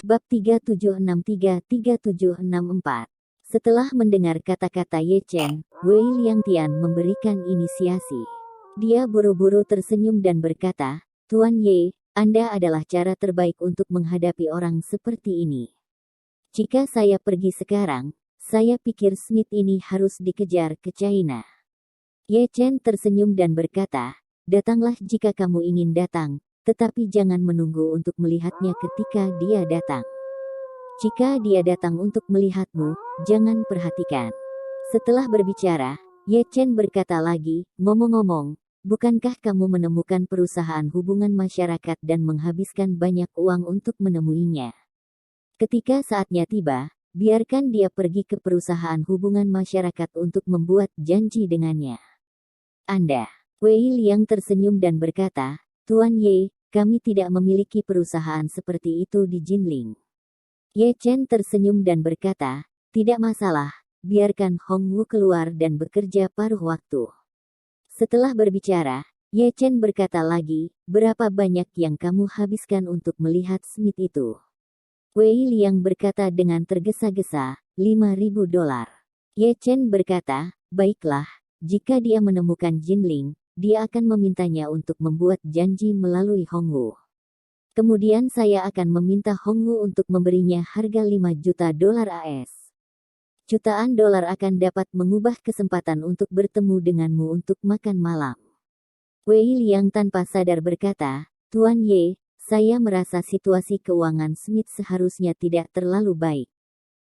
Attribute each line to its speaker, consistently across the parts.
Speaker 1: Bab 3763-3764. Setelah mendengar kata-kata Ye Chen, Wei Liangtian memberikan inisiasi. Dia buru-buru tersenyum dan berkata, "Tuan Ye, Anda adalah cara terbaik untuk menghadapi orang seperti ini. Jika saya pergi sekarang, saya pikir Smith ini harus dikejar ke China." Ye Chen tersenyum dan berkata, "Datanglah jika kamu ingin datang, tetapi jangan menunggu untuk melihatnya ketika dia datang. Jika dia datang untuk melihatmu, jangan perhatikan." Setelah berbicara, Ye Chen berkata lagi, "Ngomong-ngomong, bukankah kamu menemukan perusahaan hubungan masyarakat dan menghabiskan banyak uang untuk menemuinya? Ketika saatnya tiba, biarkan dia pergi ke perusahaan hubungan masyarakat untuk membuat janji dengannya." Anda. Wei Liang tersenyum dan berkata, "Tuan Ye, kami tidak memiliki perusahaan seperti itu di Jinling." Ye Chen tersenyum dan berkata, "Tidak masalah, biarkan Hong Wu keluar dan bekerja paruh waktu." Setelah berbicara, Ye Chen berkata lagi, "Berapa banyak yang kamu habiskan untuk melihat Smith itu?" Wei Liang berkata dengan tergesa-gesa, $5.000. Ye Chen berkata, "Baiklah, jika dia menemukan Jinling, dia akan memintanya untuk membuat janji melalui Hong Wu. Kemudian saya akan meminta Hong Wu untuk memberinya harga $5 juta AS. Jutaan dolar akan dapat mengubah kesempatan untuk bertemu denganmu untuk makan malam." Wei Liang tanpa sadar berkata, "Tuan Ye, saya merasa situasi keuangan Smith seharusnya tidak terlalu baik.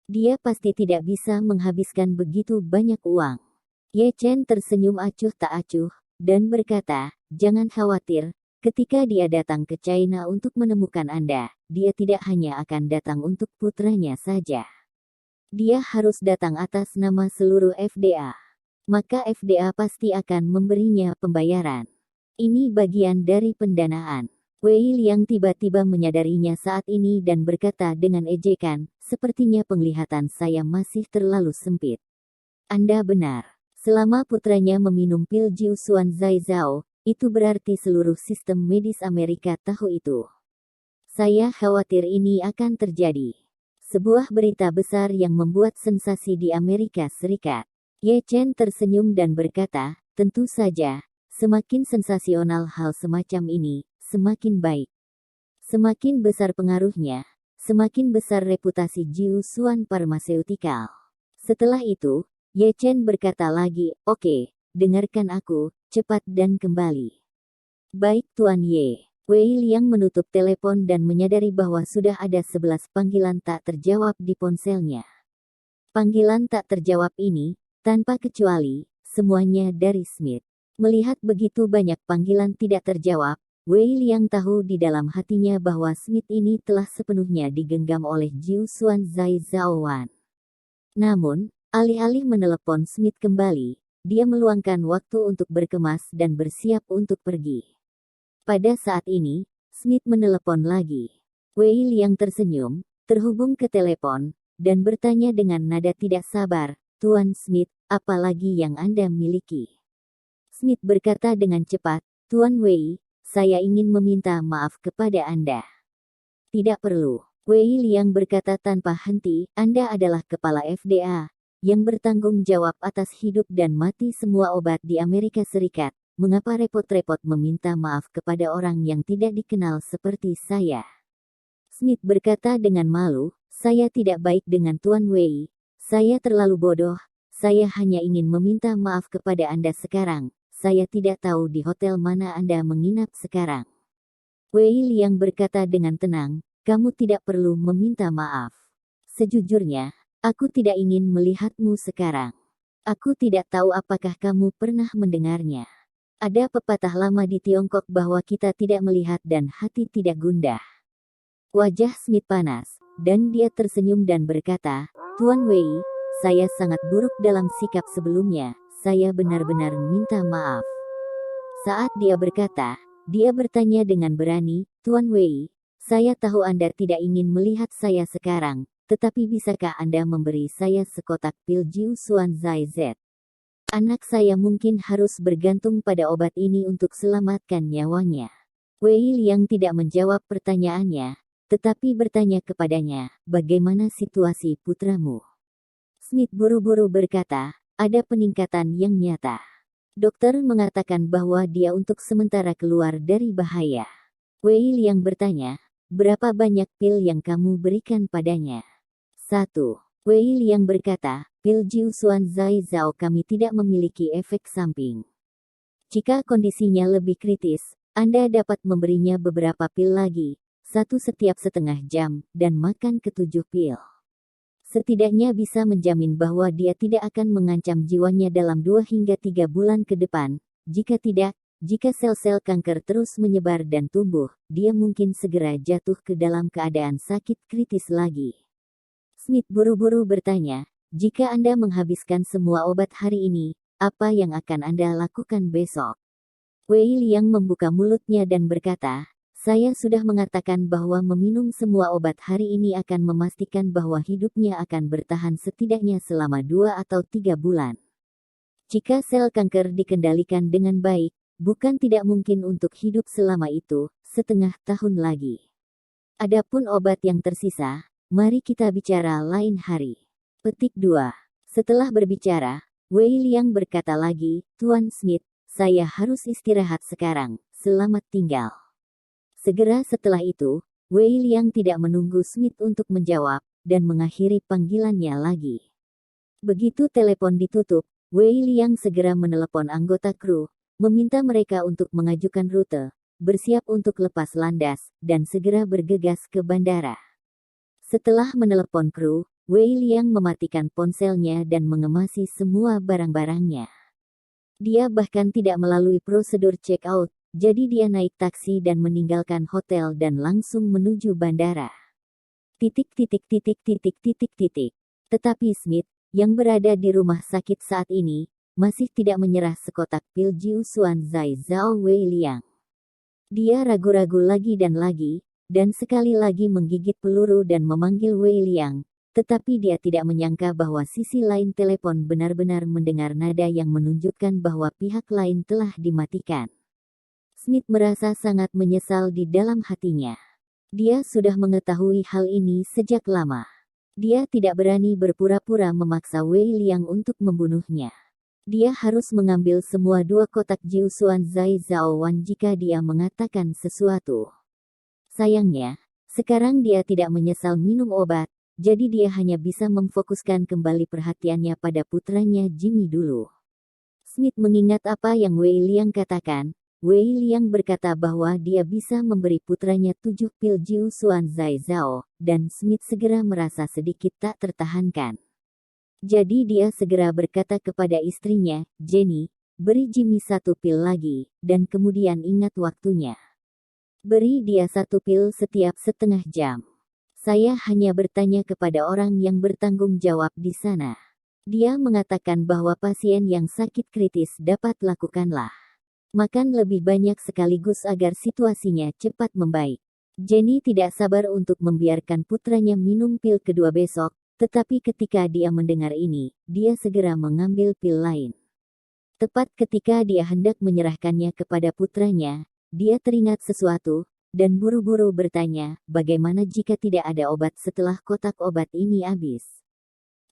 Speaker 1: Dia pasti tidak bisa menghabiskan begitu banyak uang." Ye Chen tersenyum acuh tak acuh, dan berkata, "Jangan khawatir. Ketika dia datang ke China untuk menemukan Anda, dia tidak hanya akan datang untuk putranya saja. Dia harus datang atas nama seluruh FDA. Maka FDA pasti akan memberinya pembayaran. Ini bagian dari pendanaan." Wei Liang tiba-tiba menyadarinya saat ini dan berkata dengan ejekan, "Sepertinya penglihatan saya masih terlalu sempit." "Anda benar. Selama putranya meminum pil Jiu Xuan Zai Zhao, itu berarti seluruh sistem medis Amerika tahu itu. Saya khawatir ini akan terjadi. Sebuah berita besar yang membuat sensasi di Amerika Serikat." Ye Chen tersenyum dan berkata, "Tentu saja, semakin sensasional hal semacam ini, semakin baik. Semakin besar pengaruhnya, semakin besar reputasi Jiu Xuan Pharmaceutical." Setelah itu, Ye Chen berkata lagi, "Oke, dengarkan aku, cepat dan kembali." "Baik Tuan Ye." Wei Liang menutup telepon dan menyadari bahwa sudah ada 11 panggilan tak terjawab di ponselnya. Panggilan tak terjawab ini, tanpa kecuali, semuanya dari Smith. Melihat begitu banyak panggilan tidak terjawab, Wei Liang tahu di dalam hatinya bahwa Smith ini telah sepenuhnya digenggam oleh Jiu Xuan Zai Zhaowan. Namun, alih-alih menelepon Smith kembali, dia meluangkan waktu untuk berkemas dan bersiap untuk pergi. Pada saat ini, Smith menelepon lagi. Wei Liang tersenyum, terhubung ke telepon, dan bertanya dengan nada tidak sabar, "Tuan Smith, apa lagi yang Anda miliki?" Smith berkata dengan cepat, "Tuan Wei, saya ingin meminta maaf kepada Anda." "Tidak perlu." Wei Liang berkata tanpa henti, "Anda adalah kepala FDA, yang bertanggung jawab atas hidup dan mati semua obat di Amerika Serikat. Mengapa repot-repot meminta maaf kepada orang yang tidak dikenal seperti saya?" Smith berkata dengan malu, "Saya tidak baik dengan Tuan Wei. Saya terlalu bodoh. Saya hanya ingin meminta maaf kepada Anda sekarang. Saya tidak tahu di hotel mana Anda menginap sekarang." Wei Liang berkata dengan tenang, "Kamu tidak perlu meminta maaf. Sejujurnya, aku tidak ingin melihatmu sekarang. Aku tidak tahu apakah kamu pernah mendengarnya. Ada pepatah lama di Tiongkok bahwa kita tidak melihat dan hati tidak gundah." Wajah Smith panas, dan dia tersenyum dan berkata, "Tuan Wei, saya sangat buruk dalam sikap sebelumnya. Saya benar-benar minta maaf." Saat dia berkata, dia bertanya dengan berani, "Tuan Wei, saya tahu Anda tidak ingin melihat saya sekarang, tetapi bisakah Anda memberi saya sekotak pil Jiu Xuan Zai Z? Anak saya mungkin harus bergantung pada obat ini untuk selamatkan nyawanya." Wei Liang tidak menjawab pertanyaannya, tetapi bertanya kepadanya, bagaimana situasi putramu? Smith buru-buru berkata, ada peningkatan yang nyata. Dokter mengatakan bahwa dia untuk sementara keluar dari bahaya. Wei Liang bertanya, berapa banyak pil yang kamu berikan padanya? 1. Wei Liang berkata, pil Jiu Xuan Zai Zhao kami tidak memiliki efek samping. Jika kondisinya lebih kritis, Anda dapat memberinya beberapa pil lagi, satu setiap setengah jam, dan makan ke-7 pil. Setidaknya bisa menjamin bahwa dia tidak akan mengancam jiwanya dalam 2 hingga 3 bulan ke depan. Jika tidak, jika sel-sel kanker terus menyebar dan tumbuh, dia mungkin segera jatuh ke dalam keadaan sakit kritis lagi. Smith buru-buru bertanya, jika Anda menghabiskan semua obat hari ini, apa yang akan Anda lakukan besok? Wei Liang membuka mulutnya dan berkata, saya sudah mengatakan bahwa meminum semua obat hari ini akan memastikan bahwa hidupnya akan bertahan setidaknya selama 2 atau 3 bulan. Jika sel kanker dikendalikan dengan baik, bukan tidak mungkin untuk hidup selama itu, setengah tahun lagi. Adapun obat yang tersisa, mari kita bicara lain hari. Petik 2. Setelah berbicara, Wei Liang berkata lagi, Tuan Smith, saya harus istirahat sekarang, selamat tinggal. Segera setelah itu, Wei Liang tidak menunggu Smith untuk menjawab, dan mengakhiri panggilannya lagi. Begitu telepon ditutup, Wei Liang segera menelepon anggota kru, meminta mereka untuk mengajukan rute, bersiap untuk lepas landas, dan segera bergegas ke bandara. Setelah menelepon kru, Wei Liang mematikan ponselnya dan mengemasi semua barang-barangnya. Dia bahkan tidak melalui prosedur check-out, jadi dia naik taksi dan meninggalkan hotel dan langsung menuju bandara. Tetapi Smith, yang berada di rumah sakit saat ini, masih tidak menyerah sekotak pil Jiu Xuan Zai Zhao Wei Liang. Dia ragu-ragu lagi, dan sekali lagi menggigit peluru dan memanggil Wei Liang, tetapi dia tidak menyangka bahwa sisi lain telepon benar-benar mendengar nada yang menunjukkan bahwa pihak lain telah dimatikan. Smith merasa sangat menyesal di dalam hatinya. Dia sudah mengetahui hal ini sejak lama. Dia tidak berani berpura-pura memaksa Wei Liang untuk membunuhnya. Dia harus mengambil semua 2 kotak Jiu Xuan Zai Zhao Wan jika dia mengatakan sesuatu. Sayangnya, sekarang dia tidak menyesal minum obat, jadi dia hanya bisa memfokuskan kembali perhatiannya pada putranya Jimmy dulu. Smith mengingat apa yang Wei Liang katakan. Wei Liang berkata bahwa dia bisa memberi putranya 7 pil Jiu Xuan Zai Zhao, dan Smith segera merasa sedikit tak tertahankan. Jadi dia segera berkata kepada istrinya, Jenny, beri Jimmy 1 pil lagi, dan kemudian ingat waktunya. Beri dia 1 pil setiap setengah jam. Saya hanya bertanya kepada orang yang bertanggung jawab di sana. Dia mengatakan bahwa pasien yang sakit kritis dapat lakukanlah. Makan lebih banyak sekaligus agar situasinya cepat membaik. Jenny tidak sabar untuk membiarkan putranya minum pil kedua besok, tetapi ketika dia mendengar ini, dia segera mengambil pil lain. Tepat ketika dia hendak menyerahkannya kepada putranya, dia teringat sesuatu, dan buru-buru bertanya, bagaimana jika tidak ada obat setelah kotak obat ini habis?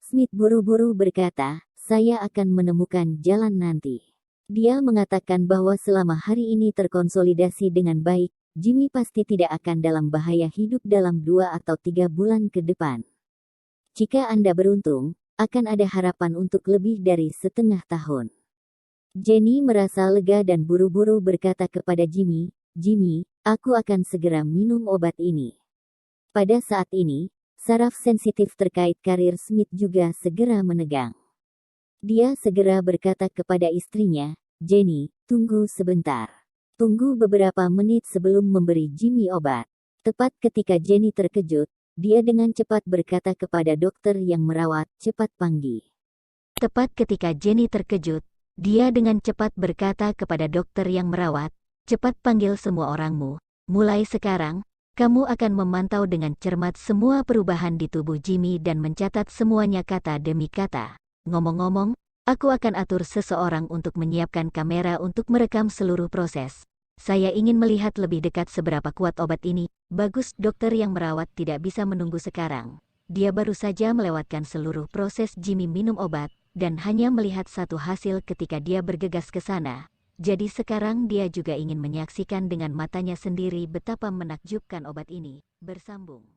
Speaker 1: Smith buru-buru berkata, saya akan menemukan jalan nanti. Dia mengatakan bahwa selama hari ini terkonsolidasi dengan baik, Jimmy pasti tidak akan dalam bahaya hidup dalam 2 atau 3 bulan ke depan. Jika Anda beruntung, akan ada harapan untuk lebih dari setengah tahun. Jenny merasa lega dan buru-buru berkata kepada Jimmy, Jimmy, aku akan segera minum obat ini. Pada saat ini, saraf sensitif terkait karir Smith juga segera menegang. Dia segera berkata kepada istrinya, Jenny, tunggu sebentar. Tunggu beberapa menit sebelum memberi Jimmy obat. Tepat ketika Jenny terkejut, dia dengan cepat berkata kepada dokter yang merawat, cepat panggil. Tepat ketika Jenny terkejut, dia dengan cepat berkata kepada dokter yang merawat, cepat panggil semua orangmu. Mulai sekarang, kamu akan memantau dengan cermat semua perubahan di tubuh Jimmy dan mencatat semuanya kata demi kata. Ngomong-ngomong, aku akan atur seseorang untuk menyiapkan kamera untuk merekam seluruh proses.
Speaker 2: Saya ingin melihat lebih dekat seberapa kuat obat ini. Bagus, dokter yang merawat tidak bisa menunggu sekarang. Dia baru saja melewatkan seluruh proses Jimmy minum obat, dan hanya melihat satu hasil ketika dia bergegas ke sana. Jadi sekarang dia juga ingin menyaksikan dengan matanya sendiri betapa menakjubkan obat ini. Bersambung.